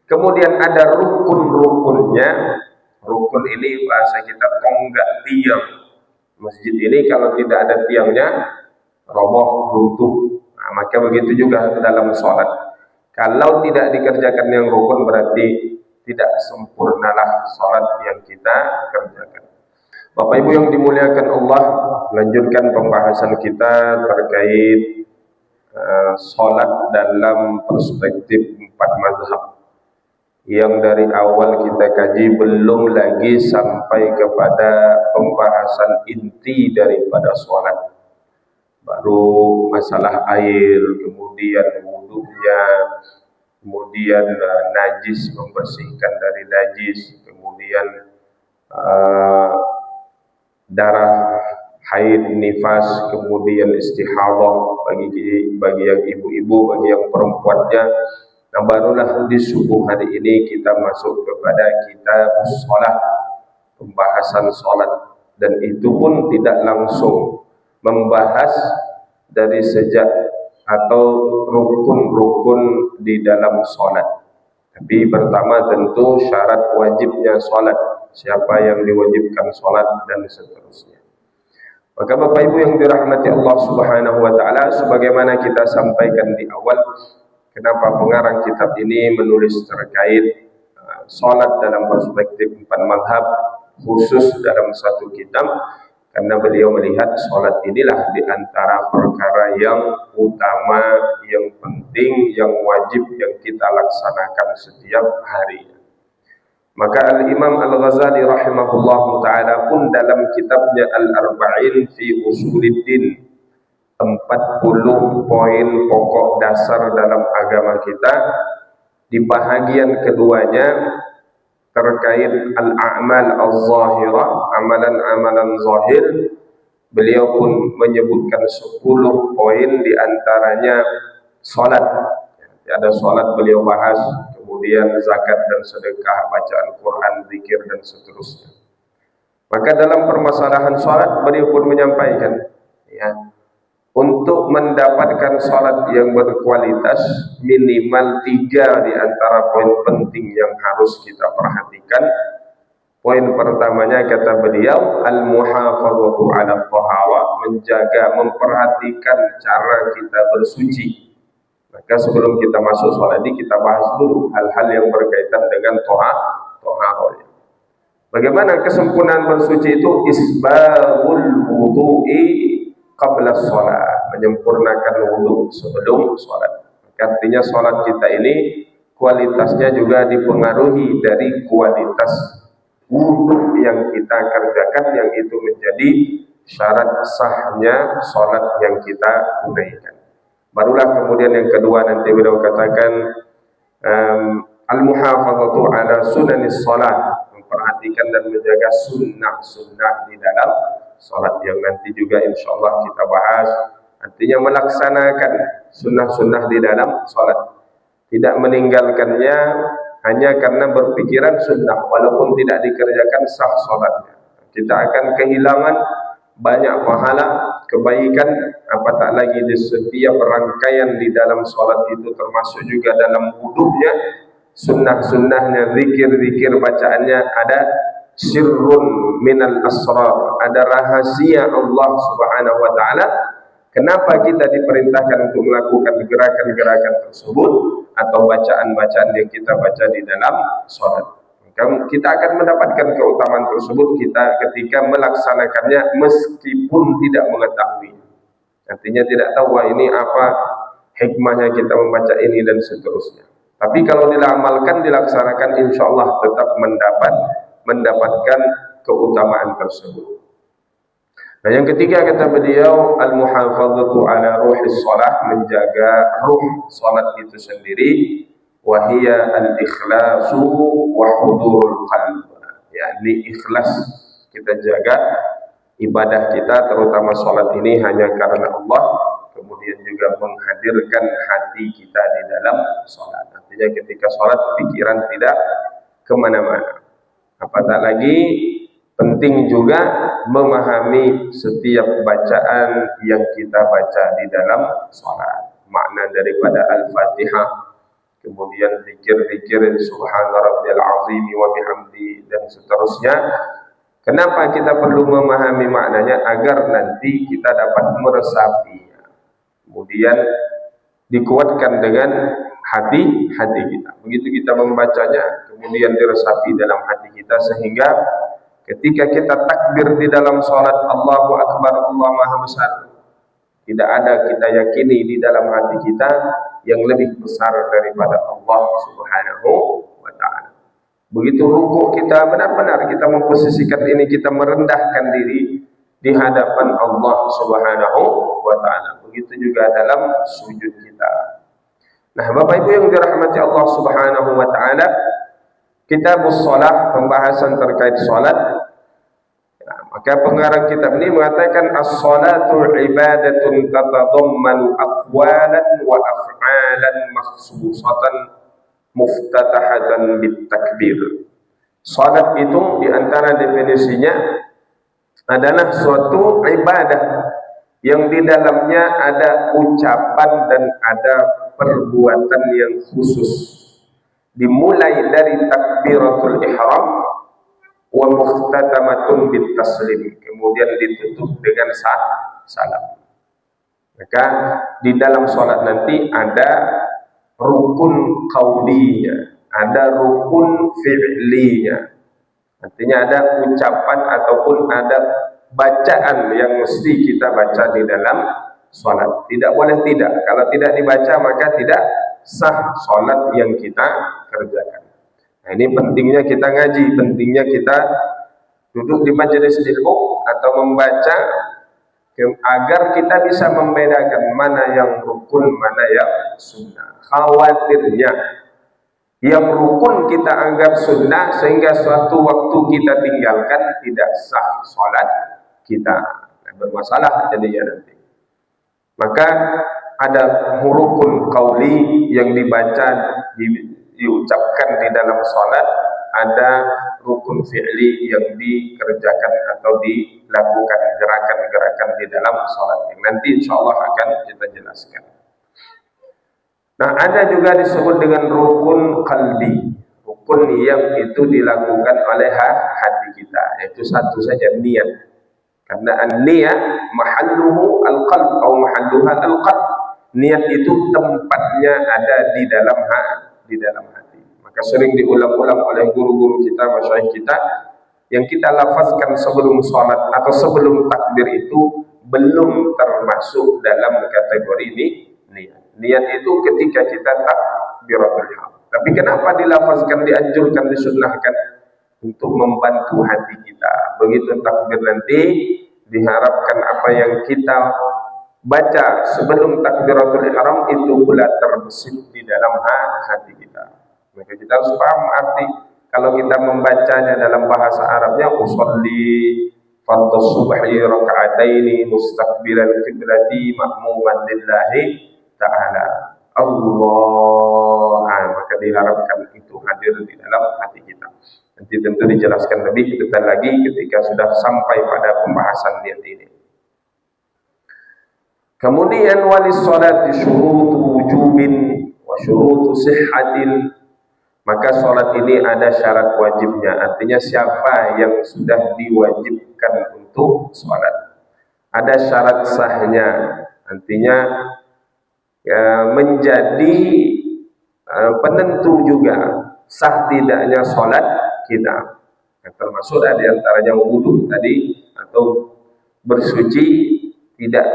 Kemudian ada rukun-rukunnya. Rukun ini bahasa kita tonggak tiang. Masjid ini kalau tidak ada tiangnya, roboh, runtuh. Nah, maka begitu juga dalam sholat. Kalau tidak dikerjakan yang rukun berarti tidak sempurnalah sholat yang kita kerjakan. Bapak Ibu yang dimuliakan Allah, lanjutkan pembahasan kita terkait sholat dalam perspektif 4 mazhab. Yang dari awal kita kaji belum lagi sampai kepada pembahasan inti daripada sholat. Baru masalah air, kemudian wudunya, kemudian najis, membersihkan dari najis, kemudian darah haid, nifas, kemudian istihadah bagi yang ibu-ibu, bagi yang perempuannya. Nah, barulah di subuh hari ini kita masuk kepada kitab sholat, pembahasan sholat, dan itu pun tidak langsung membahas dari sejak atau rukun-rukun di dalam sholat. Tapi pertama tentu syarat wajibnya sholat, siapa yang diwajibkan sholat dan seterusnya. Maka Bapak Ibu yang dirahmati Allah Subhanahu wa taala, sebagaimana kita sampaikan di awal, kenapa pengarang kitab ini menulis terkait sholat dalam perspektif 4 mazhab khusus dalam satu kitab, karena beliau melihat sholat inilah di antara perkara yang utama, yang penting, yang wajib yang kita laksanakan setiap hari. Maka Al-Imam Al-Ghazali rahimahullah ta'ala pun dalam kitabnya Al-Arba'in fi Usuluddin, 40 poin pokok dasar dalam agama kita, di bahagian keduanya terkait al-a'mal al-zahirah, amalan-amalan zahir, beliau pun menyebutkan 10 poin, di antaranya salat. Ada salat beliau bahas, kemudian zakat dan sedekah, bacaan Quran, zikir dan seterusnya. Maka dalam permasalahan salat beliau pun menyampaikan, ya, untuk mendapatkan salat yang berkualitas minimal 3 di antara poin penting yang harus kita perhatikan. Poin pertamanya kata beliau, al-muhafadzatu 'ala thahara, menjaga, memperhatikan cara kita bersuci. Maka sebelum kita masuk salat ini kita bahas dulu hal-hal yang berkaitan dengan thaharah. Bagaimana kesempurnaan bersuci itu? Isbaghul wudu'i qabla sholat, menyempurnakan wudhu sebelum sholat. Artinya sholat kita ini kualitasnya juga dipengaruhi dari kualitas wudhu yang kita kerjakan, yang itu menjadi syarat sahnya sholat yang kita tunaikan. Barulah kemudian yang kedua nanti beliau katakan al-muhafadzatu ala sunanis sholat, memperhatikan dan menjaga sunnah-sunnah di dalam sholat, yang nanti juga insya Allah kita bahas. Artinya melaksanakan sunnah-sunnah di dalam sholat, tidak meninggalkannya hanya karena berpikiran sunnah, walaupun tidak dikerjakan sah sholatnya. Kita akan kehilangan banyak pahala, kebaikan, apatah lagi di setiap rangkaian di dalam sholat itu, termasuk juga dalam wudhunya, sunnah-sunnahnya, zikir-zikir bacaannya, ada sirrun minal asrar, ada rahasia Allah Subhanahu wa ta'ala. Kenapa kita diperintahkan untuk melakukan gerakan-gerakan tersebut atau bacaan-bacaan yang kita baca di dalam sholat? Kita akan mendapatkan keutamaan tersebut kita ketika melaksanakannya meskipun tidak mengetahui. Artinya tidak tahu ini apa hikmahnya kita membaca ini dan seterusnya. Tapi kalau diamalkan, dilaksanakan, insya Allah tetap mendapatkan keutamaan tersebut. Nah, yang ketiga kata beliau, al-muhafadzatu ala ruhis shalah, menjaga ruh salat itu sendiri, wa hiya al-ikhlasu wa hudurul qalb, yakni ikhlas, kita jaga ibadah kita terutama salat ini hanya karena Allah, kemudian juga menghadirkan hati kita di dalam salat. Artinya ketika salat pikiran tidak kemana-mana. Apatah lagi penting juga memahami setiap bacaan yang kita baca di dalam salat, makna daripada Al-Fatihah, kemudian zikir-zikir subhana rabbiyal azim wa bihamdi dan seterusnya. Kenapa kita perlu memahami maknanya? Agar nanti kita dapat meresapinya, kemudian dikuatkan dengan hati kita. Begitu kita membacanya, kemudian diresapi dalam hati kita, sehingga ketika kita takbir di dalam salat, Allahu Akbar, Allah Maha Besar, tidak ada kita yakini di dalam hati kita yang lebih besar daripada Allah Subhanahu wa ta'ala. Begitu rukuk kita, benar-benar kita memposisikan ini, kita merendahkan diri di hadapan Allah Subhanahu wa ta'ala. Begitu juga dalam sujud kita. Nah, Bapak Ibu yang dirahmati Allah Subhanahu wa ta'ala, Kitabus Shalah, pembahasan terkait salat. Nah, maka pengarang kitab ini mengatakan as-salatu ibadatun tatadammanu aqwalan wa af'alan makhsusatan muftatahatan bitakbir. Salat itu diantara definisinya adalah suatu ibadah yang di dalamnya ada ucapan dan ada perbuatan yang khusus, dimulai dari takbiratul ihram wa muftatamatun bitaslim, kemudian ditutup dengan salam. Maka di dalam salat nanti ada rukun qaulinya, ada rukun fi'linya. Artinya ada ucapan ataupun ada bacaan yang mesti kita baca di dalam salat. Tidak boleh tidak. Kalau tidak dibaca maka tidak sah salat yang kita kerjakan. Nah, ini pentingnya kita ngaji, pentingnya kita duduk di majelis ilmu atau membaca, agar kita bisa membedakan mana yang rukun, mana yang sunnah. Khawatirnya yang rukun kita anggap sunnah, sehingga suatu waktu kita tinggalkan, tidak sah salat kita. Nah, bermasalah jadinya nanti. Maka ada rukun qauli yang dibaca, diucapkan di dalam salat, ada rukun fi'li yang dikerjakan atau dilakukan gerakan-gerakan di dalam salat. Yang nanti insyaallah akan kita jelaskan. Nah, ada juga disebut dengan rukun qalbi, rukun yang itu dilakukan oleh hati kita, yaitu satu saja, niat. Karena an-niyat mahalluhu al-qalb atau mahalluha al-qalb. Niat itu tempatnya ada di dalam hati. Maka sering diulang-ulang oleh guru-guru kita, masyayikh kita, yang kita lafazkan sebelum salat atau sebelum takbir itu belum termasuk dalam kategori ini niat. Niat itu ketika kita takbiratul ihram. Tapi kenapa dilafazkan, dianjurkan, disunnahkan? Untuk membantu hati kita. Begitu takbir nanti, diharapkan apa yang kita baca sebelum takbiratul ihram itu pula terbesit di dalam hati kita. Maka kita harus paham arti. Kalau kita membacanya dalam bahasa Arabnya, usolli fardhu subhi raka'ataini mustaqbilal qiblati ma'muman lillahi ta'ala Allah. Maka diharapkan itu hadir di dalam hati kita. Nanti tentu dijelaskan lebih detail lagi ketika sudah sampai pada pembahasan niat ini. Kemudian walis salati syurutu wujubin wa syurutu sihhatin. Maka salat ini ada syarat wajibnya. Artinya siapa yang sudah diwajibkan untuk salat, ada syarat sahnya. Artinya menjadi penentu juga sah tidaknya salat kita. Yang termasuk ada antaranya wudu tadi, atau bersuci tidak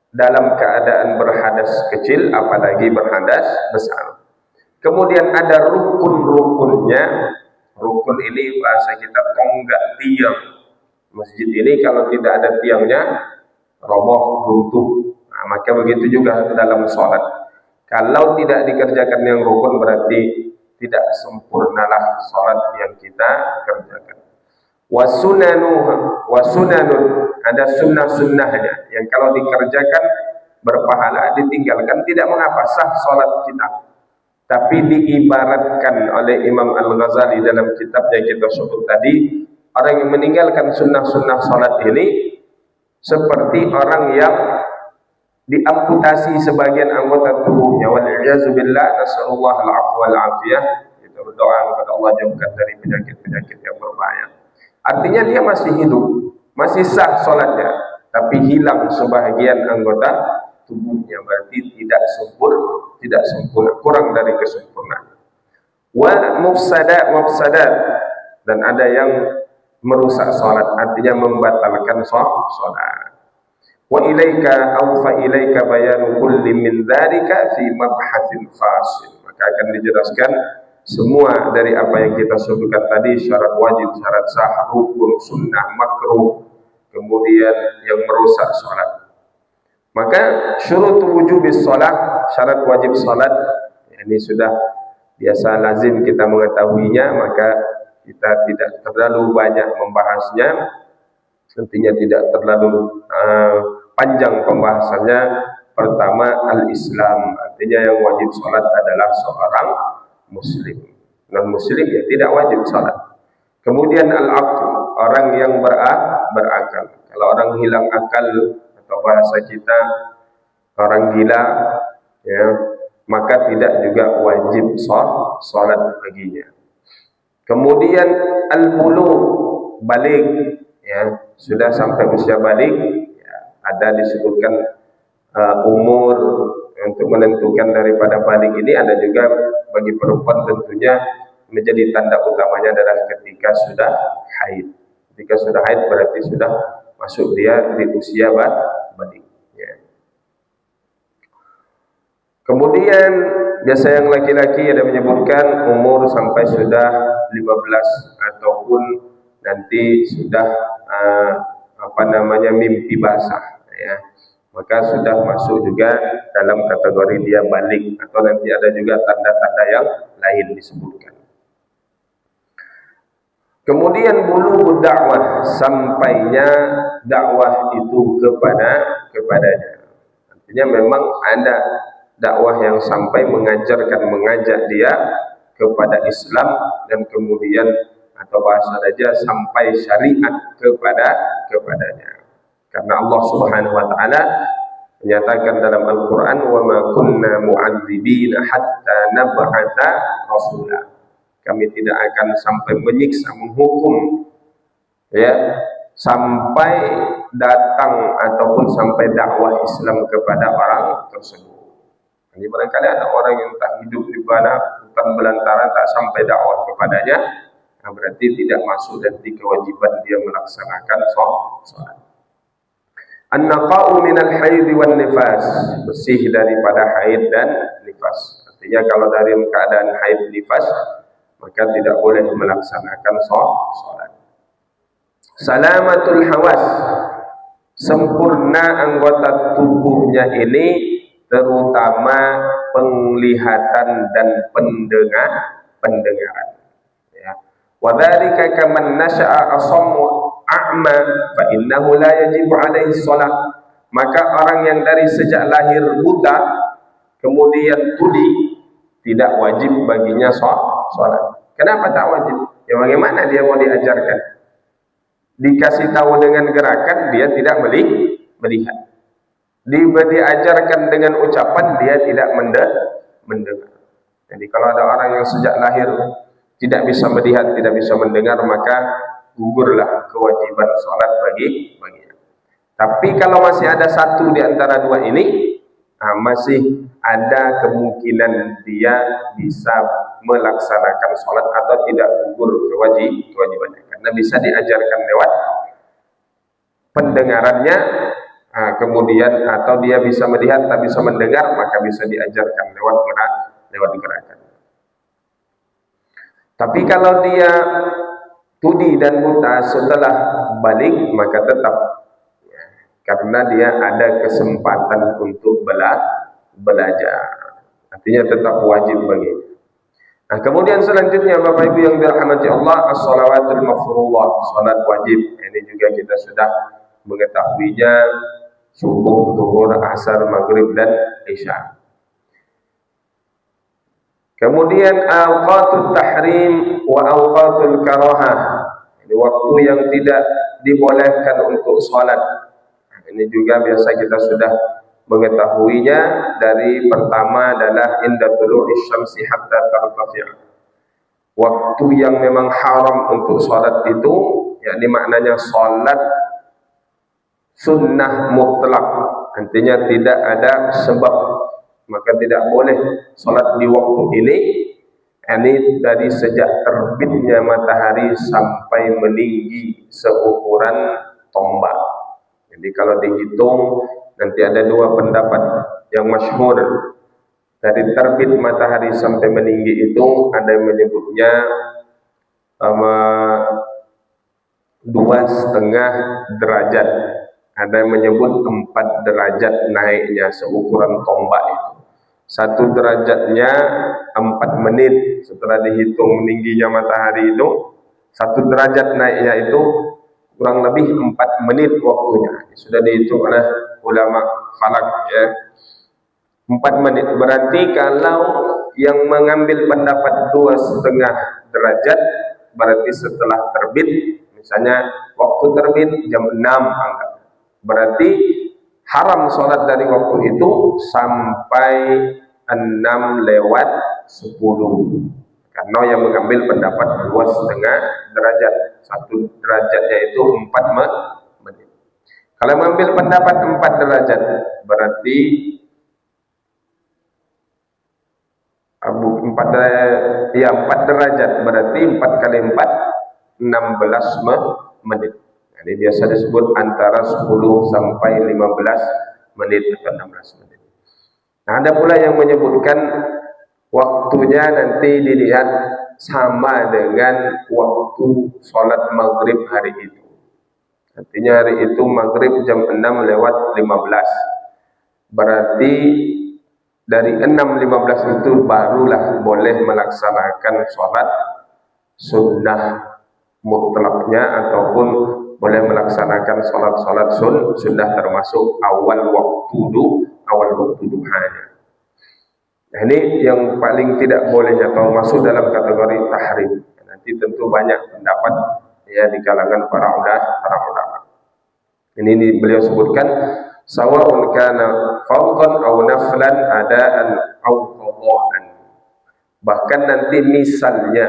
dalam keadaan berhadas kecil, apalagi berhadas besar. Kemudian ada rukun-rukunnya. Rukun ini bahasa kita tonggak tiang. Masjid ini kalau tidak ada tiangnya, roboh, runtuh. Nah, maka begitu juga dalam sholat. Kalau tidak dikerjakan yang rukun, berarti tidak sempurnalah sholat yang kita kerjakan. Wasunanun, ada sunnah-sunnahnya yang kalau dikerjakan berpahala, ditinggalkan tidak mengapa, sah sholat kita. Tapi diibaratkan oleh Imam Al-Ghazali dalam kitabnya kita sebut tadi, orang yang meninggalkan sunnah-sunnah sholat ini seperti orang yang diamputasi sebagian anggota tubuhnya, wal'iyazubillah, nasallallahu al-'afwa wal-'afiyah. Kita berdoa kepada Allah jauhkan dari penyakit-penyakit yang berbahaya. Artinya dia masih hidup, masih sah salatnya, tapi hilang sebahagian anggota tubuhnya, berarti tidak sempurna, kurang dari kesempurnaan. Wa mufsadat, dan ada yang merusak salat, artinya membatalkan salat. Wa ilaika aw fa ilaika bayanu kulli min dzalika fi mabhatsin fasil. Maka akan dijelaskan semua dari apa yang kita sebutkan tadi, syarat wajib, syarat sah, rukun, sunnah, makruh, kemudian yang merusak salat. Maka syurut wujubis salat, syarat wajib salat, ini sudah biasa lazim kita mengetahuinya, maka kita tidak terlalu banyak membahasnya, nantinya tidak terlalu panjang pembahasannya. Pertama, al-Islam, artinya yang wajib salat adalah seorang muslim. Non-muslim ya tidak wajib salat. Kemudian al-aql, orang yang berakal. Kalau orang hilang akal, atau bahasa kita orang gila, ya, maka tidak juga wajib salat baginya. Kemudian al-bulugh, balik, ya, sudah sampai usia balik, ya, ada disebutkan umur untuk menentukan daripada balik ini. Ada juga bagi perempuan tentunya menjadi tanda utamanya adalah ketika sudah haid. Ketika sudah haid berarti sudah masuk dia di usia balik, ya. Kemudian biasa yang laki-laki ada menyebutkan umur sampai sudah 15 ataupun nanti sudah mimpi basah, ya, maka sudah masuk juga dalam kategori dia balik, atau nanti ada juga tanda-tanda yang lain disebutkan. Kemudian bulughud dakwah, sampainya dakwah itu kepadanya. Artinya memang ada dakwah yang sampai mengajak dia kepada Islam, dan kemudian atau bahasa saja sampai syariat kepadanya. Karena Allah Subhanahu wa taala menyatakan dalam Al-Qur'an, "Wa ma kunna mu'adzibina hatta nab'atsa rasula." Kami tidak akan sampai menyiksa, menghukum, ya, sampai datang ataupun sampai dakwah Islam kepada orang tersebut. Jadi barangkali ada orang yang tak hidup di mana hutan belantara, tak sampai dakwah kepadanya, nah berarti tidak masuk dari kewajiban dia melaksanakan sholat. An-naqa'u minal haid wan nifas, bersih daripada haid dan nifas. Artinya kalau dari keadaan haid nifas, maka tidak boleh melaksanakan sholat. Salamatul hawas, sempurna anggota tubuhnya ini, terutama penglihatan dan pendengaran. Ya. Wa dzalika kaman nasha'a asammu a'ma fa innahu la yajibu alaihi shalah. Maka orang yang dari sejak lahir buta kemudian tuli, tidak wajib baginya sholat. Kenapa tak wajib? Ya bagaimana dia mau diajarkan? Dikasih tahu dengan gerakan, dia tidak melihat. Diajarkan dengan ucapan, dia tidak mendengar. Jadi kalau ada orang yang sejak lahir tidak bisa melihat, tidak bisa mendengar, maka gugurlah kewajiban sholat baginya. Tapi kalau masih ada satu di antara dua ini, masih ada kemungkinan dia bisa melaksanakan sholat atau tidak gugur kewajibannya, karena bisa diajarkan lewat pendengarannya. Kemudian atau dia bisa melihat tak bisa mendengar, maka bisa diajarkan lewat gerakan. Tapi kalau dia tuli dan buta setelah balik, maka tetap, ya, karena dia ada kesempatan untuk belajar, artinya tetap wajib baginya. Nah, kemudian selanjutnya Bapak Ibu yang dirahmati Allah, as-shalawatul mafruḍah, salat wajib. Ini juga kita sudah mengetahuinya, subuh, zuhur, asar, maghrib, dan isya. Kemudian awqatut tahrim wa awqatul karahah, ini waktu yang tidak dibolehkan untuk salat. Ini juga biasa kita sudah mengetahuinya dari pertama adalah inda tulu'i syamsi hatta tartafi'. Waktu yang memang haram untuk salat itu, yakni maknanya salat sunnah mutlak, artinya tidak ada sebab, maka tidak boleh salat di waktu ini. Ini dari sejak terbitnya matahari sampai meninggi seukuran tombak. Jadi kalau dihitung nanti ada dua pendapat yang masyhur. Dari terbit matahari sampai meninggi itu ada yang menyebutnya 2,5 derajat, ada yang menyebut 4 derajat naiknya seukuran tombak itu. 1 derajatnya 4 menit setelah dihitung meningginya matahari itu. 1 derajat naiknya itu kurang lebih 4 menit waktunya. Sudah dihitung oleh ulama falak ya. 4 menit. Berarti kalau yang mengambil pendapat 2,5 derajat, berarti setelah terbit, misalnya waktu terbit jam 6 anggap. Berarti haram sholat dari waktu itu sampai 6:10. Karena yang mengambil pendapat 2,5 derajat, 1 derajatnya itu 4 menit. Kalau mengambil pendapat 4 derajat, berarti 4 derajat, berarti 4 kali 4 16 menit. Ini biasa disebut antara 10 sampai 15 menit atau 16 menit. Nah, ada pula yang menyebutkan waktunya nanti dilihat sama dengan waktu sholat maghrib hari itu. Artinya hari itu maghrib jam 6:15. Berarti dari 6:15 itu barulah boleh melaksanakan sholat sunnah mutlaknya, ataupun boleh melaksanakan sholat-sholat sunnah termasuk awal waktu duha. Nah, ini yang paling tidak bolehnya atau masuk dalam kategori tahrim. Nanti tentu banyak pendapat ya di kalangan para ulama. Ini beliau sebutkan sawa'un kana fardhan aw naflan adaan aw qadaan. Bahkan nanti misalnya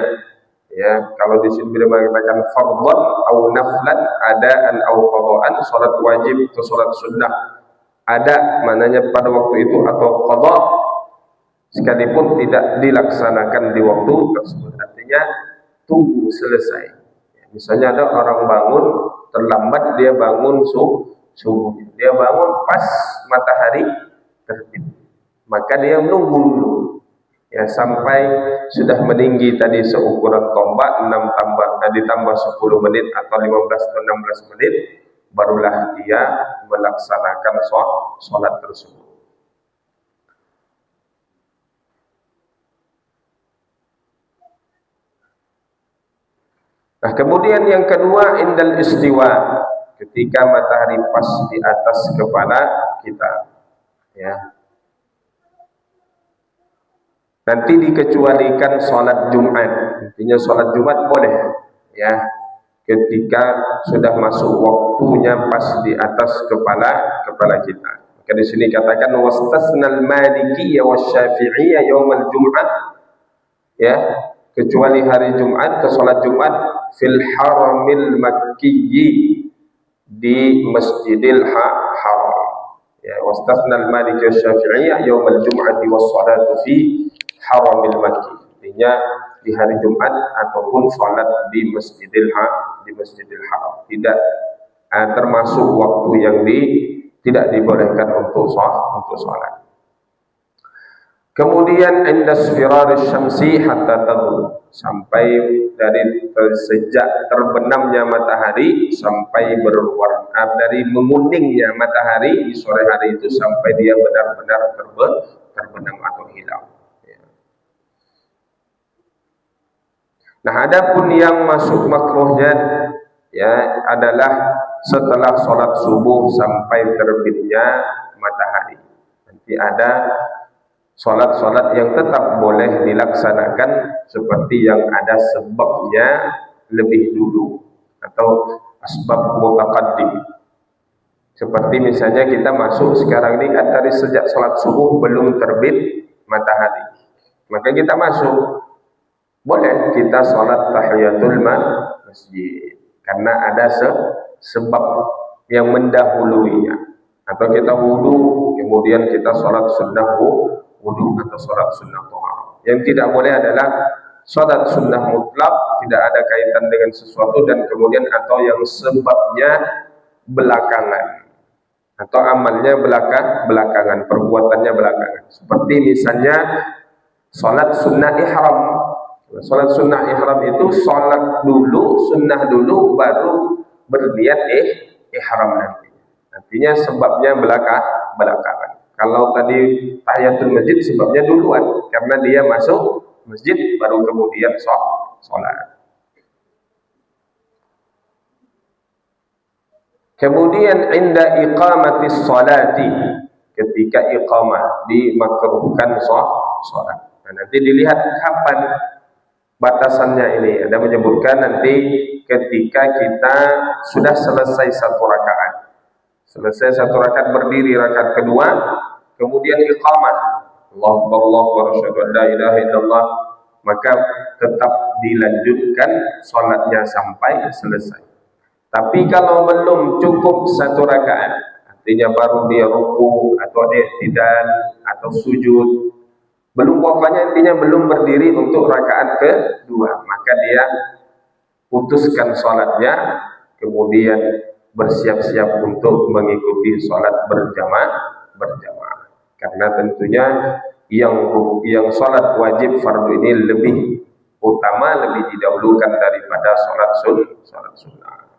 ya, kalau di sini beliau mengatakan fardhan aw naflan adaan aw qadaan, salat wajib atau salat sunnah ada mananya pada waktu itu atau qada, sekalipun tidak dilaksanakan di waktu tersebut, artinya tunggu selesai. Misalnya ada orang bangun terlambat, dia bangun subuh, dia bangun pas matahari terbit, maka dia menunggu dulu ya sampai sudah meninggi tadi seukuran tombak, 6 ditambah 10 menit atau 15 atau 16 menit, barulah dia melaksanakan sholat tersebut. Nah, kemudian yang kedua, indal istiwa, ketika matahari pas di atas kepala kita ya. Nanti dikecualikan sholat Jumat, intinya sholat Jumat boleh ya ketika sudah masuk waktunya pas di atas kepala kita. Maka di sini katakan wastasnal malikiyya wasyafi'iyya yaumal Jumat ya, kecuali hari Jumat, ke sholat Jumat fil haramil makkiyyi, di Masjidil Haram ya. Wastasnal maliki wasyafi'iyya yaumal jum'ati wassalatu fi haramil makki, artinya di hari Jumat ataupun sholat di Masjidil Haram tidak termasuk waktu yang tidak dibolehkan untuk sholat. Kemudian inda sfiraris syamsi hatta taghrib, sampai dari sejak terbenamnya matahari sampai berwarna, dari menguningnya matahari di sore hari itu sampai dia benar-benar terbenam atau hilang. Nah, adapun yang masuk makruhnya ya adalah setelah sholat subuh sampai terbitnya matahari. Nanti ada sholat-sholat yang tetap boleh dilaksanakan seperti yang ada sebabnya lebih dulu atau asbab mutaqaddim. Seperti misalnya kita masuk sekarang ini kan dari sejak sholat subuh belum terbit matahari, maka kita masuk, boleh kita sholat tahiyatul masjid karena ada sebab yang mendahuluinya. Atau kita wudu, kemudian kita sholat sunnah wudu atau sholat sunnah tohar. Yang tidak boleh adalah sholat sunnah mutlak, tidak ada kaitan dengan sesuatu, dan kemudian atau yang sebabnya belakangan, atau amalnya belakangan, perbuatannya belakangan. Seperti misalnya sholat sunnah ihram. Sholat sunnah ihram itu sholat dulu, sunnah dulu, baru berniat ihram nanti. Artinya sebabnya belakangan. Kalau tadi tahiyatul masjid sebabnya duluan, karena dia masuk masjid baru kemudian sholat. Kemudian inda iqamatis salati, ketika iqamah dimakruhkan sholat. Nah, nanti dilihat kapan batasannya ini. Ada menyebutkan nanti ketika kita sudah selesai satu rakaat. Selesai satu rakaat, berdiri rakaat kedua, kemudian iqamah. Allahu Akbar, asyhadu an la ilaha illallah, maka tetap dilanjutkan sholatnya sampai selesai. Tapi kalau belum cukup satu rakaat, artinya baru dia ruku atau dia i'tidal atau sujud, belum, pokoknya intinya belum berdiri untuk rakaat kedua, maka dia putuskan sholatnya, kemudian bersiap-siap untuk mengikuti sholat berjamaah. Karena tentunya yang sholat wajib fardu ini lebih utama, lebih didahulukan daripada sholat sunnah.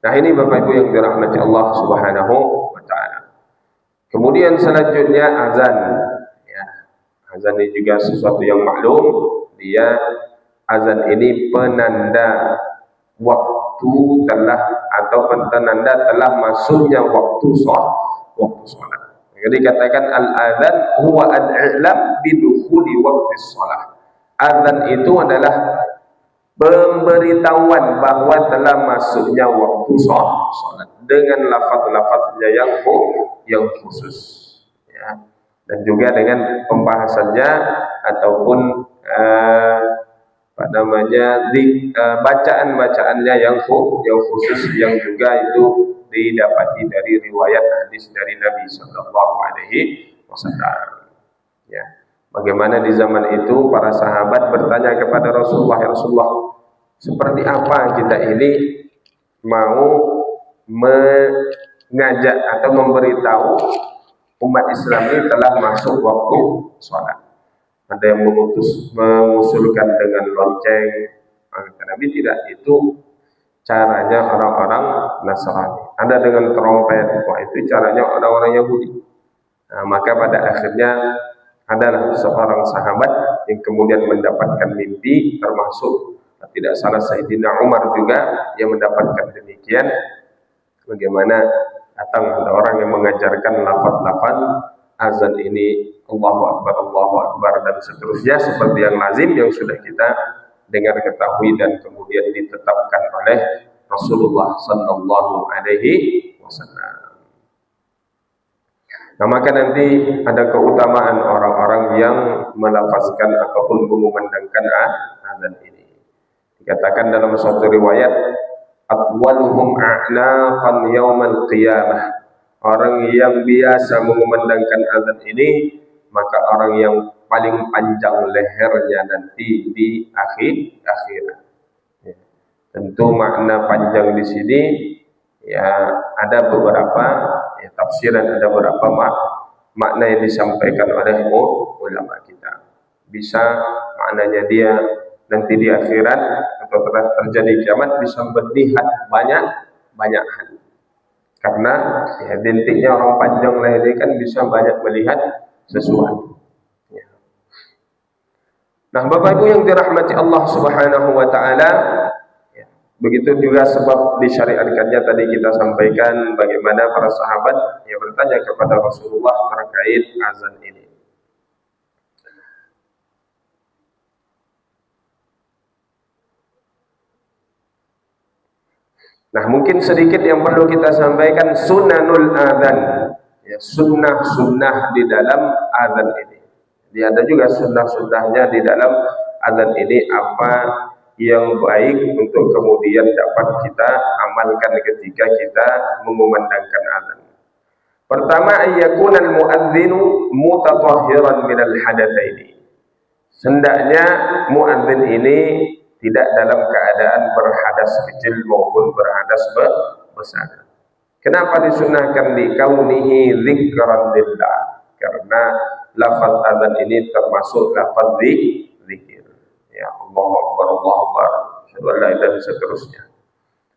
Nah, ini Bapak Ibu yang dirahmati Allah Subhanahu wa taala. Kemudian selanjutnya azan. Ya, azan ini juga sesuatu yang maklum. Azan ini penanda waktu telah, atau penanda telah masuknya waktu sholat. Jadi katakan al-adzan huwa al-i'lam bidukhuli waqti shalah. Azan itu adalah pemberitahuan bahwa telah masuknya waktu sholat dengan lafaz-lafaznya yang khusus, ya. Dan juga dengan pembahasannya ataupun bacaan-bacaannya yang khusus, yang juga itu didapati dari riwayat hadis dari Nabi Sallallahu Alaihi Wasallam. Ya, bagaimana di zaman itu para sahabat bertanya kepada Rasulullah, ya Rasulullah, seperti apa kita ini mau mengajak atau memberitahu umat Islam ini telah masuk waktu sholat. Ada yang mengusulkan dengan lonceng, Nabi tidak, itu caranya orang-orang Nasrani. Ada dengan trompet, wah itu caranya orang-orang Yahudi. Nah, maka pada akhirnya adalah seorang sahabat yang kemudian mendapatkan mimpi, termasuk tidak salah Sayyidina Umar juga yang mendapatkan demikian. Bagaimana datang ada orang yang mengajarkan lafaz-lafaz azan ini, Allahu Akbar dan seterusnya, seperti yang lazim yang sudah kita dengar ketahui dan kemudian ditetapkan oleh Rasulullah Sallallahu Alaihi Wasallam. Nah, maka nanti ada keutamaan orang-orang yang melafazkan ataupun mengumandangkan azan ini. Dikatakan dalam suatu riwayat, atwaluhum a'naqan yaumal qiyamah. Orang yang biasa mengumandangkan azan ini, maka orang yang paling panjang lehernya nanti di akhirat. Ya. Tentu makna panjang di sini ya ada beberapa tafsiran, ada beberapa makna yang disampaikan oleh ulama kita. Bisa maknanya dia nanti di akhirat atau telah terjadi kiamat bisa melihat banyak hal. Karena ya dintiknya orang panjang leher kan bisa banyak melihat sesuatu. Ya. Nah, Bapak Ibu yang dirahmati Allah Subhanahu wa taala, ya, begitu juga sebab disyariatkannya tadi kita sampaikan bagaimana para sahabat yang bertanya kepada Rasulullah terkait azan ini. Nah, mungkin sedikit yang perlu kita sampaikan sunanul adzan, ya, sunnah-sunnah di dalam adzan ini. Jadi ada juga sunnah-sunnahnya di dalam adzan ini, apa yang baik untuk kemudian dapat kita amalkan ketika kita mengumandangkan adzan. Pertama, ayyakuna al-muadzinu mutatahhiran minal hadatsaini. Hendaknya muadzin ini tidak dalam keadaan berhadas kecil maupun berhadas besar. Kenapa disunahkan di kaunihi dzikran lillah? Karena lafaz adzan ini termasuk lafaz zikir. Ya, Allahu Akbar, Allahu Akbar, asyhadu an la ilaha illallah, seterusnya.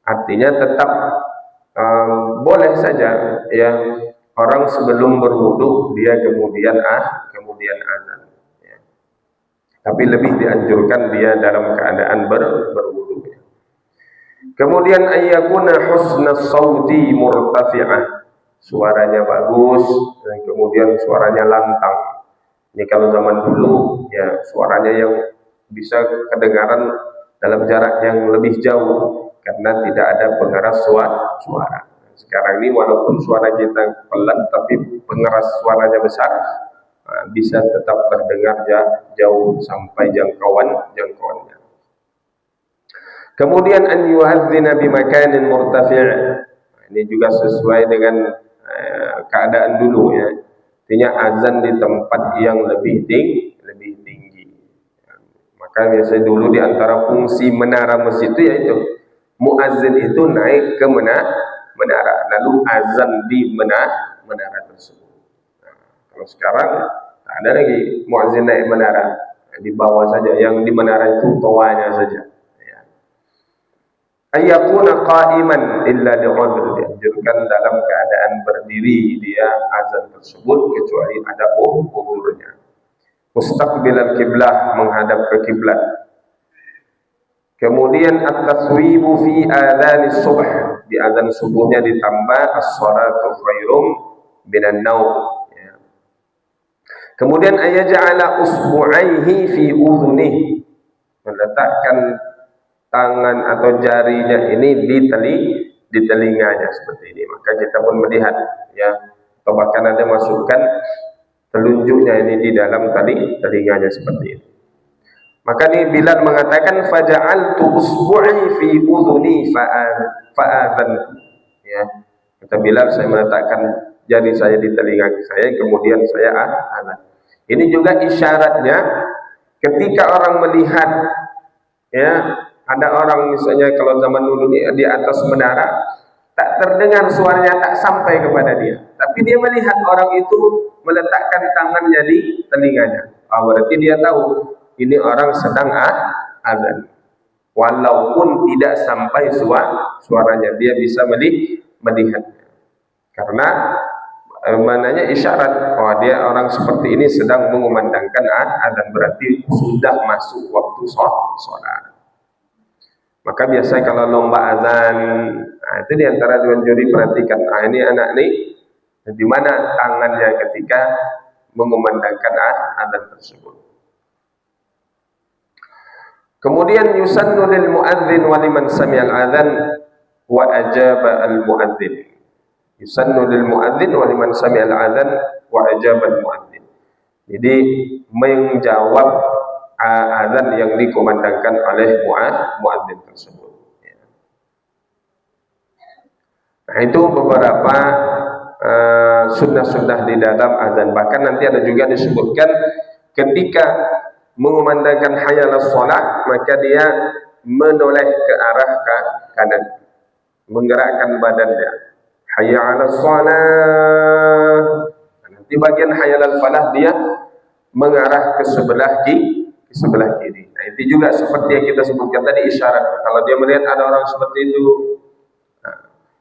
Artinya tetap boleh saja ya orang sebelum berwudu dia kemudian azan. Tapi lebih dianjurkan dia dalam keadaan berwudu. Kemudian ayyakuna husnas sauti murtafi'ah, suaranya bagus dan kemudian suaranya lantang. Ini kalau zaman dulu ya suaranya yang bisa kedengaran dalam jarak yang lebih jauh karena tidak ada pengeras suara. Sekarang ini walaupun suara kita pelan tapi pengeras suaranya besar, bisa tetap terdengar jauh sampai jangkauannya. Kemudian an yu'adzina bi makanin murtafi'. Ini juga sesuai dengan keadaan dulu ya. Artinya azan di tempat yang lebih tinggi. Maka biasanya dulu di antara fungsi menara masjid itu yaitu muazzin itu naik ke menara, lalu azan di menara tersebut. Kalau sekarang ada lagi muazzin naik menara, di bawah saja, yang di menara itu toanya saja. Ya. Ayyakuna qa'iman illa li'udhr, dianjurkan dalam keadaan berdiri dia azan tersebut kecuali ada udhurnya. Mustaqbilal kiblah, menghadap ke kiblat. Kemudian at-taswibu fi adzanis subh, di azan subuhnya ditambah as-salatu khairum minan naum. Kemudian ayaj'ala usbu'aihi fi udhunihi, meletakkan tangan atau jarinya ini di telinganya seperti ini. Maka kita pun melihat ya, atau bahkan ada masukkan telunjuknya ini di dalam telinganya seperti ini. Maka ini Bilal mengatakan faja'altu usbu'i fi udhuni fa'adhan. Ya. Kata Bilal, saya meletakkan jari saya di telinga saya, kemudian saya azan. Ini juga isyaratnya ketika orang melihat ya, ada orang misalnya kalau zaman dulu di atas menara tak terdengar suaranya, tak sampai kepada dia, tapi dia melihat orang itu meletakkan tangannya di telinganya. Berarti dia tahu ini orang sedang azan. Walaupun tidak sampai suaranya, dia bisa melihatnya. Karena mananya isyarat, dia orang seperti ini sedang mengumandangkan azan, berarti sudah masuk waktu sholat. Maka biasanya kalau lomba azan, itu diantara juri perhatikan, ini anak ini di mana tangannya ketika mengumandangkan azan tersebut. Kemudian yusannu lil muadzin wa liman sami'al adzan wa ajaba al muadzin. Yusannu lil muadzin wa liman sami'al adzan wa ajaba al muadzin. Jadi menjawab azan yang dikumandangkan oleh muadzin tersebut. Nah, itu beberapa sunnah-sunnah di dalam azan. Bahkan nanti ada juga disebutkan ketika mengumandangkan hayya 'alas shalah, maka dia menoleh ke arah kanan, menggerakkan badannya. Hayya 'alas shalah. Nanti bagian hayya 'alal falah dia mengarah ke sebelah kiri. Nah, itu juga seperti yang kita sebutkan tadi, isyarat. Kalau dia melihat ada orang seperti itu.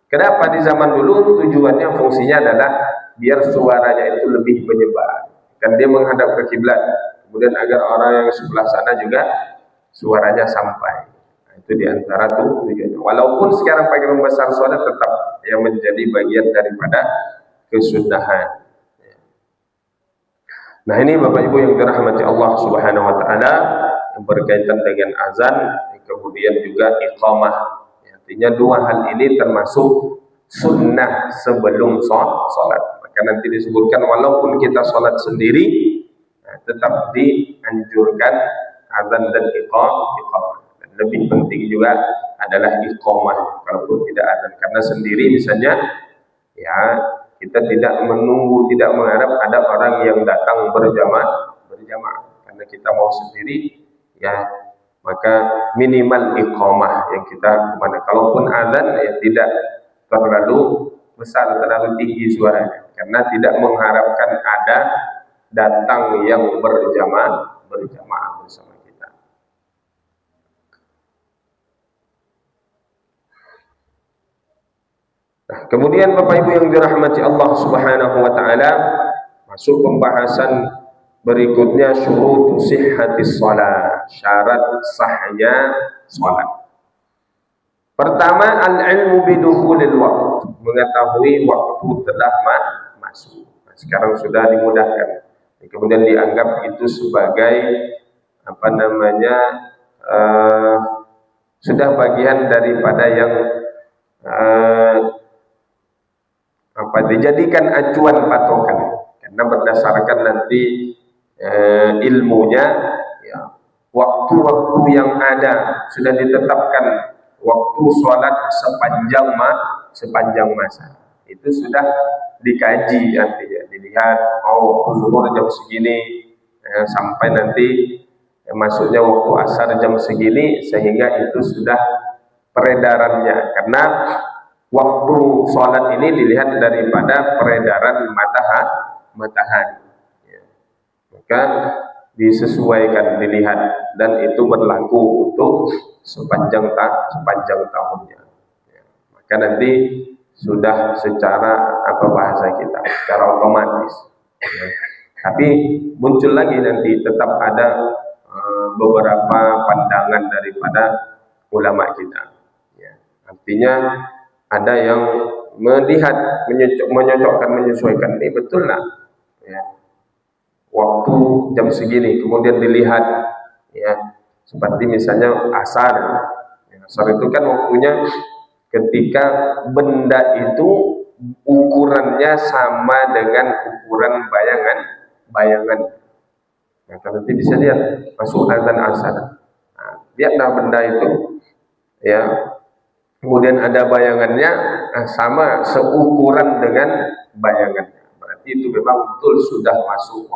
Kenapa di zaman dulu tujuannya, fungsinya adalah biar suaranya itu lebih menyebar. Kan dia menghadap ke kiblat. Kemudian agar orang yang sebelah sana juga suaranya sampai. Nah, itu diantara tujuannya. Walaupun sekarang pakai membesar suara tetap yang menjadi bagian daripada kesunahan. Nah, ini Bapak Ibu yang dirahmati Allah Subhanahu wa taala, yang berkaitan dengan azan, kemudian juga iqamah. Ya, Artinya dua hal ini termasuk sunnah sebelum sholat. Maka nanti disebutkan walaupun kita sholat sendiri, tetap dianjurkan azan dan iqamah. Dan lebih penting juga adalah iqamah kalaupun tidak azan, karena sendiri misalnya ya kita tidak menunggu, tidak mengharap ada orang yang datang berjamaah, karena kita mau sendiri ya, maka minimal iqamah yang kita kemana. Kalaupun azan ya tidak terlalu besar, terlalu tinggi suaranya, karena tidak mengharapkan ada datang yang berjamaah bersama kita. Nah, kemudian Bapak Ibu yang dirahmati Allah Subhanahu wa taala, masuk pembahasan berikutnya syurutu sihhatis shalah, syarat sahnya salat. Pertama, al-ilmu bidukhulil waqt, mengetahui waktu telah masuk. Nah, sekarang sudah dimudahkan. Kemudian dianggap itu sebagai sudah bagian daripada yang dijadikan acuan patokan, karena berdasarkan nanti ilmunya ya, waktu-waktu yang ada sudah ditetapkan. Waktu sholat sepanjang masa itu sudah dikaji, artinya dilihat waktu zuhur jam segini sampai nanti masuknya waktu asar jam segini, sehingga itu sudah peredarannya, karena waktu sholat ini dilihat daripada peredaran matahari ya. Maka disesuaikan, dilihat, dan itu berlaku untuk sepanjang tahunnya ya. Maka nanti sudah secara secara otomatis ya. Tapi muncul lagi nanti tetap ada beberapa pandangan daripada ulama kita ya. Artinya ada yang melihat menyocokkan, menyesuaikan, ini betul lah ya, waktu jam segini, kemudian dilihat ya, seperti misalnya asar ya, asar itu kan waktunya ketika benda itu ukurannya sama dengan ukuran bayangan. Nah, nanti bisa lihat masuk azan asar, nah, lihatlah benda itu ya, kemudian ada bayangannya sama seukuran dengan bayangannya, berarti itu memang betul sudah masuk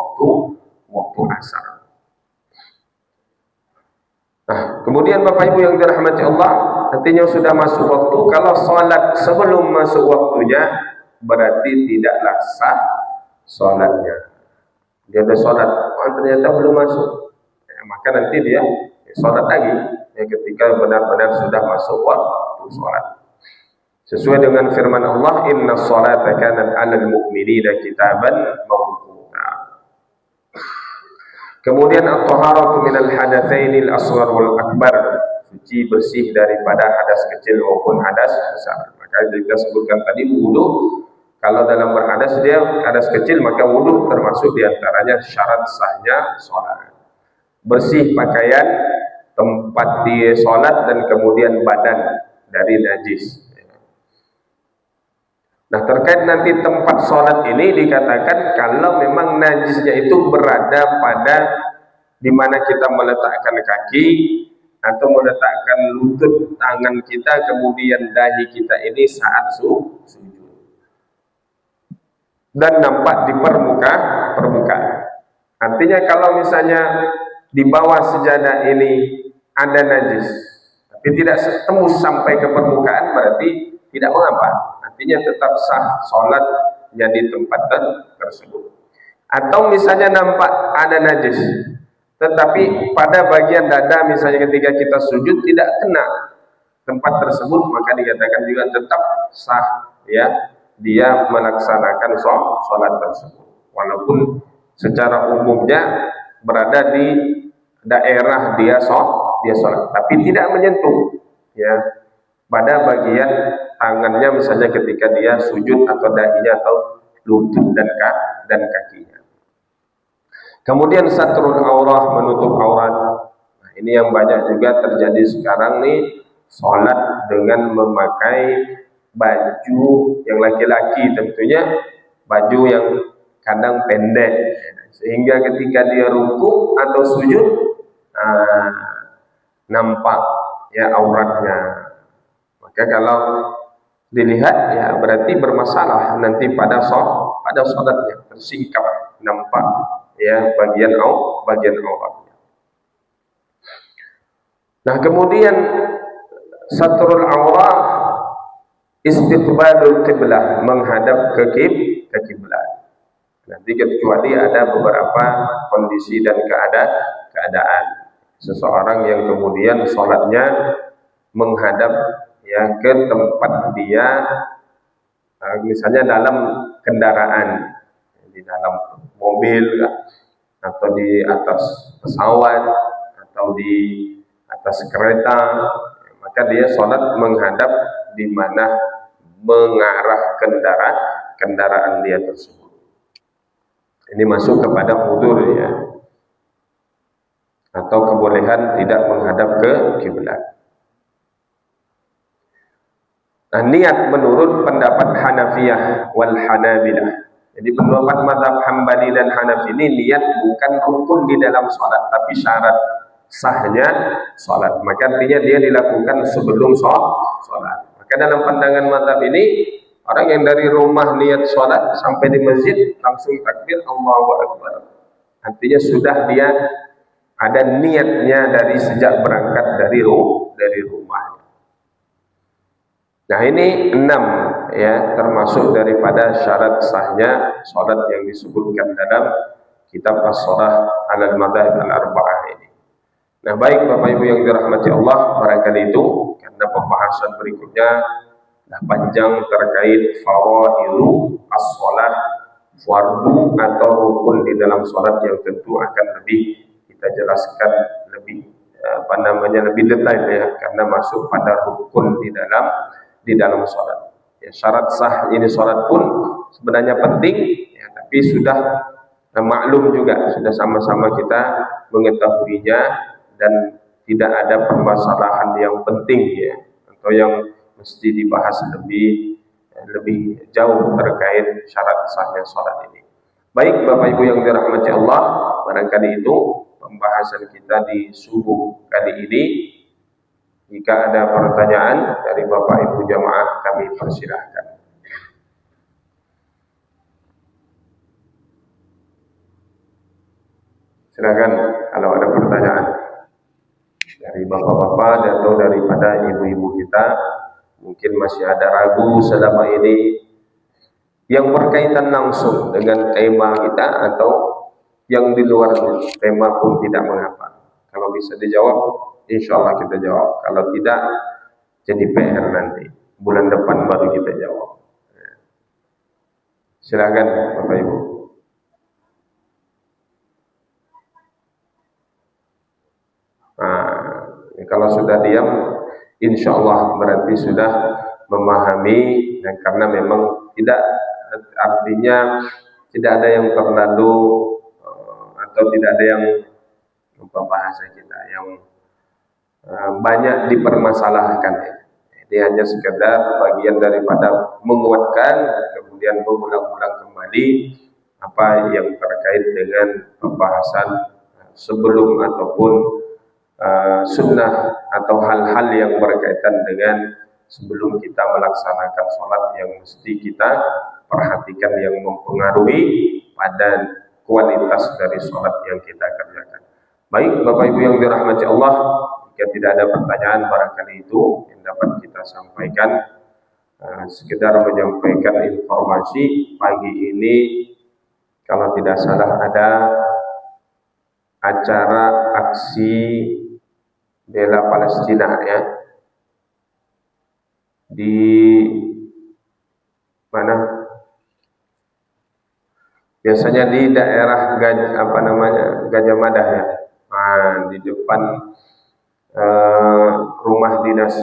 waktu asar. Nah, kemudian Bapak Ibu yang dirahmati Allah, artinya sudah masuk waktu. Kalau sholat sebelum masuk waktunya, berarti tidaklah sah sholatnya. Dia ada sholat, ternyata belum masuk ya, maka nanti dia sholat lagi ya, ketika benar-benar sudah masuk waktu sholat. Sesuai dengan firman Allah, inna sholata kanat 'alal mu'minina kitaban mawquta. Kemudian at-taharatu minal hadatsainil asghar wal akbar, suci bersih daripada hadas kecil maupun hadas besar. Maka kita sebutkan tadi wudu, kalau dalam berhadas dia hadas kecil, maka wudu termasuk diantaranya syarat sahnya sholat. Bersih pakaian, tempat di sholat, dan kemudian badan dari najis. Nah, terkait nanti tempat sholat ini dikatakan kalau memang najisnya itu berada pada di mana kita meletakkan kaki atau meletakkan lutut tangan kita, kemudian dahi kita ini saat sujud, dan nampak di permukaan. Artinya kalau misalnya di bawah sejadah ini ada najis tapi tidak tembus sampai ke permukaan, berarti tidak mengapa, artinya tetap sah sholat jadi tempat tersebut. Atau misalnya nampak ada najis tetapi pada bagian dada misalnya ketika kita sujud tidak kena tempat tersebut, maka dikatakan juga tetap sah ya, dia melaksanakan sholat tersebut, walaupun secara umumnya berada di daerah dia sholat, tapi tidak menyentuh ya pada bagian tangannya misalnya ketika dia sujud, atau dahinya, atau lutut dan kakinya. Kemudian satrul aurah, menutup aurat. Nah, ini yang banyak juga terjadi sekarang nih, sholat dengan memakai baju yang laki-laki, tentunya baju yang kadang pendek, sehingga ketika dia ruku atau sujud nampak ya auratnya. Maka kalau dilihat ya berarti bermasalah nanti pada sholatnya, tersingkap nampak ya bagian auratnya. Nah, kemudian satrul aurah istiqbalul qiblah, menghadap ke kiblat. Nanti kecuali ada beberapa kondisi dan keadaan seseorang yang kemudian sholatnya menghadap ya ke tempat dia, misalnya dalam kendaraan, di dalam mobil atau di atas pesawat atau di atas kereta, maka dia sholat menghadap di mana mengarah kendaraan dia tersebut. Ini masuk kepada udzur ya, atau kebolehan tidak menghadap ke kiblat. Nah, niat menurut pendapat Hanafiyah wal Hanabilah. Jadi pendapat mazhab Hambali dan Hanafi ini niat bukan rukun di dalam sholat, tapi syarat sahnya sholat. Maka artinya dia dilakukan sebelum sholat. Maka dalam pandangan mazhab ini, orang yang dari rumah niat sholat sampai di masjid langsung takbir Allahu Akbar, artinya sudah dia ada niatnya dari sejak berangkat dari rumah. Nah, ini 6 ya, termasuk daripada syarat sahnya sholat yang disebutkan dalam kitab As-Shalah 'alal Madzhab al-Arba'ah ini. Nah, baik Bapak Ibu yang dirahmati Allah, barangkali itu karena pembahasan berikutnya dah panjang terkait fardhu as-shalah, fardu atau rukun di dalam sholat, yang tentu akan lebih kita jelaskan lebih lebih detail ya, karena masuk pada rukun di dalam sholat. Ya, syarat sah ini sholat pun sebenarnya penting ya, tapi sudah maklum juga, sudah sama-sama kita mengetahuinya, dan tidak ada permasalahan yang penting ya, atau yang mesti dibahas lebih jauh terkait syarat sahnya sholat ini. Baik Bapak Ibu yang dirahmati Allah, barangkali itu pembahasan kita di subuh kali ini. Jika ada pertanyaan dari Bapak Ibu jamaah, kami persilahkan. Silakan kalau ada pertanyaan dari bapak-bapak atau daripada ibu-ibu kita, mungkin masih ada ragu selama ini yang berkaitan langsung dengan tema kita, atau yang di luar tema pun tidak mengapa. Kalau bisa dijawab, insya Allah kita jawab. Kalau tidak, jadi PR nanti. Bulan depan baru kita jawab. Silakan Bapak Ibu. Nah, kalau sudah diam, insya Allah berarti sudah memahami, dan karena memang tidak, artinya tidak ada yang terlalu atau tidak ada yang bahasa kita yang banyak dipermasalahkan ya. Ini hanya sekedar bagian daripada menguatkan, kemudian mengulang-ulang kembali apa yang terkait dengan pembahasan sebelum ataupun sunnah atau hal-hal yang berkaitan dengan sebelum kita melaksanakan sholat, yang mesti kita perhatikan, yang mempengaruhi pada kualitas dari sholat yang kita kerjakan. Baik Bapak Ibu yang dirahmati Allah, jika tidak ada pertanyaan, barangkali itu yang dapat kita sampaikan. Sekedar menyampaikan informasi, pagi ini kalau tidak salah ada acara aksi bela Palestina ya, di mana? Biasanya di daerah Gajah Mada ya, di depan rumah dinas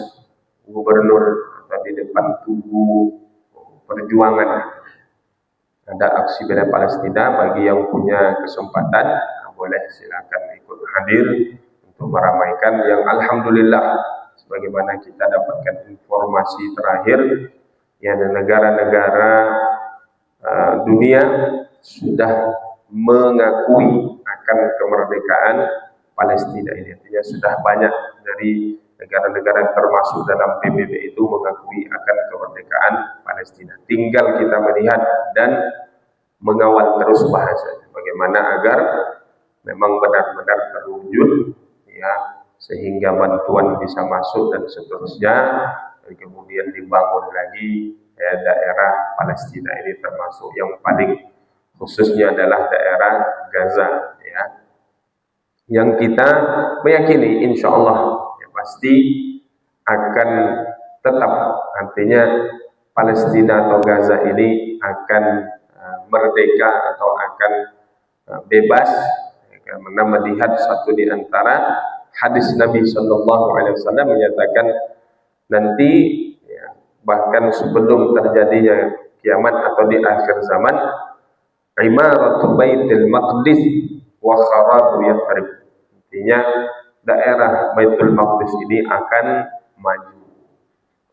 gubernur atau di depan Tugu Perjuangan ada aksi bela Palestina. Bagi yang punya kesempatan boleh silakan ikut hadir untuk meramaikan, yang alhamdulillah sebagaimana kita dapatkan informasi terakhir, ya, negara-negara dunia sudah mengakui akan kemerdekaan Palestina ini. Artinya sudah banyak dari negara-negara termasuk dalam PBB itu mengakui akan kemerdekaan Palestina. Tinggal kita melihat dan mengawal terus bahasanya, bagaimana agar memang benar-benar terwujud, ya, sehingga bantuan bisa masuk dan seterusnya, dan kemudian dibangun lagi, ya, daerah Palestina ini, termasuk yang paling khususnya adalah daerah Gaza, ya, yang kita meyakini insya Allah, ya, pasti akan tetap, artinya Palestina atau Gaza ini akan merdeka atau akan bebas, karena melihat satu di antara hadis Nabi Shallallahu Alaihi Wasallam menyatakan nanti, ya, bahkan sebelum terjadinya kiamat atau di akhir zaman, imaratu Baitul Maqdis wa kharatu Yathrib, artinya daerah Baitul Maqdis ini akan maju,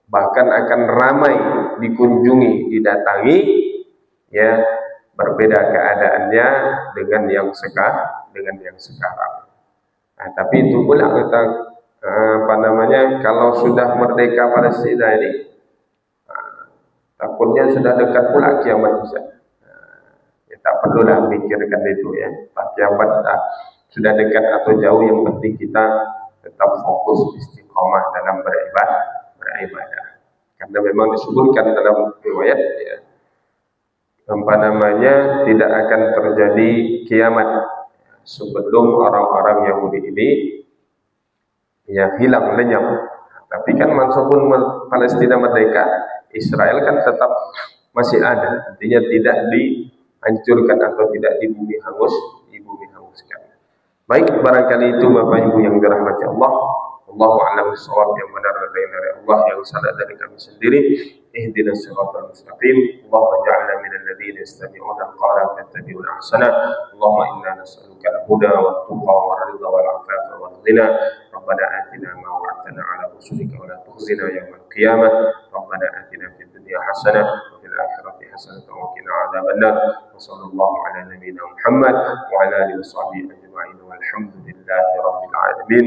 bahkan akan ramai dikunjungi, didatangi, ya, berbeda keadaannya dengan yang sekarang. Nah, tapi itu pula kita kalau sudah merdeka Palestina ini, takutnya sudah dekat pula kiamat bisa. Ya, tak perlulah mikirkan itu, ya. Kiamat sudah dekat atau jauh, yang penting kita tetap fokus istiqomah dalam beribadah. Karena memang disebutkan dalam riwayat, ya, tidak akan terjadi kiamat sebelum orang-orang Yahudi ini, ya, hilang lenyap. Tapi kan meskipun Palestina merdeka, Israel kan tetap masih ada, artinya tidak dihancurkan atau tidak dibumi hanguskan. Baik, barangkali itu Bapak Ibu yang dirahmati Allah. Allahu a'lam bishawab, yang benar dari Allah, yang salah dari kami sendiri. Ihdinas siratal mustaqim. Allahumma ja'alna minal ladzina yastami'una al-qawla fayattabi'una ahsana. Allahumma inna nas'aluka al-huda wat-tuqa war-ridha wal-'afafa wal-ghina. Rabbana atina ma wa'adtana 'ala rusulika wa la tukhzina yawmal qiyamah. Rabbana atina fid dunya hasanah wa fil akhirati hasanah wa qina 'adzabannar. Wa sallallahu 'ala nabiyyina Muhammad wa 'ala alihi wa sahbihi ajma'in. Walhamdulillahi rabbil alamin.